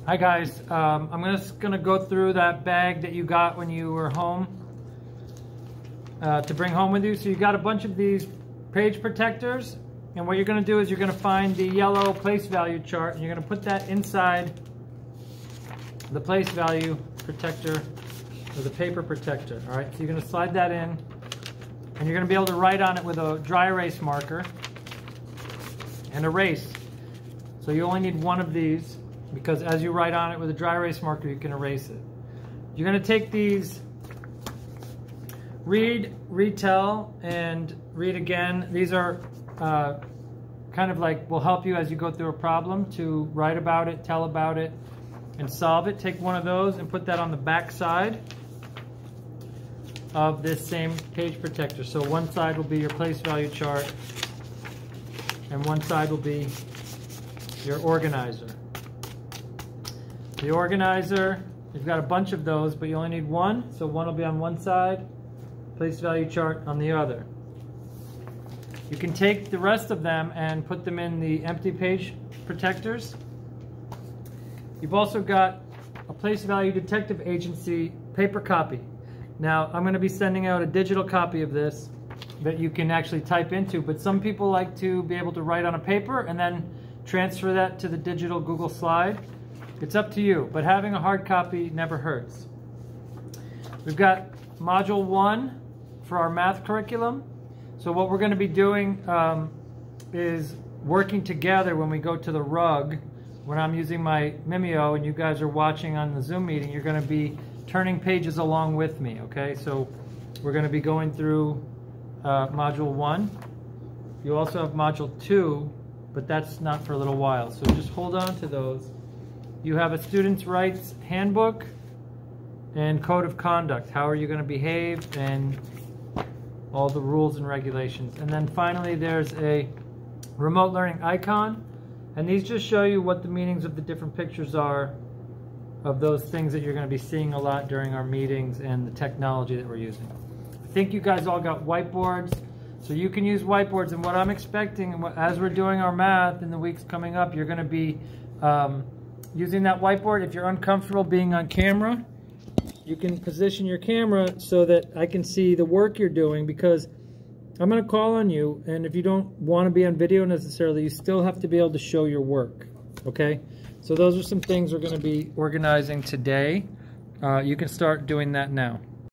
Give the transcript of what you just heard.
Hi guys, I'm just gonna go through that bag that you got when you were home to bring home with you. So you got a bunch of these page protectors, and what you're gonna do is you're gonna find the yellow place value chart and you're gonna put that inside the place value protector or the paper protector. All right, so you're gonna slide that in and you're gonna be able to write on it with a dry erase marker and erase. So you only need one of these, because as you write on it with a dry erase marker, you can erase it. You're going to take these, read, retell, and read again. These are kind of like, will help you as you go through a problem to write about it, tell about it, and solve it. Take one of those and put that on the back side of this same page protector. So one side will be your place value chart, and one side will be your organizer. The organizer, you've got a bunch of those, but you only need one, so one will be on one side, place value chart on the other. You can take the rest of them and put them in the empty page protectors. You've also got a place value detective agency paper copy. Now, I'm going to be sending out a digital copy of this that you can actually type into, but some people like to be able to write on a paper and then transfer that to the digital Google slide. It's up to you, but having a hard copy never hurts. We've got Module 1 for our math curriculum. So what we're going to be doing is working together when we go to the rug. When I'm using my Mimeo and you guys are watching on the Zoom meeting, you're going to be turning pages along with me, okay? So we're going to be going through Module 1. You also have Module 2, but that's not for a little while. So just hold on to those. You have a student's rights handbook and code of conduct. How are you going to behave and all the rules and regulations. And then finally there's a remote learning icon. And these just show you what the meanings of the different pictures are of those things that you're going to be seeing a lot during our meetings and the technology that we're using. I think you guys all got whiteboards. So you can use whiteboards, and what I'm expecting as we're doing our math in the weeks coming up, you're going to be using that whiteboard. If you're uncomfortable being on camera, you can position your camera so that I can see the work you're doing, because I'm going to call on you, and if you don't want to be on video necessarily, you still have to be able to show your work, okay? So those are some things we're going to be organizing today. You can start doing that now.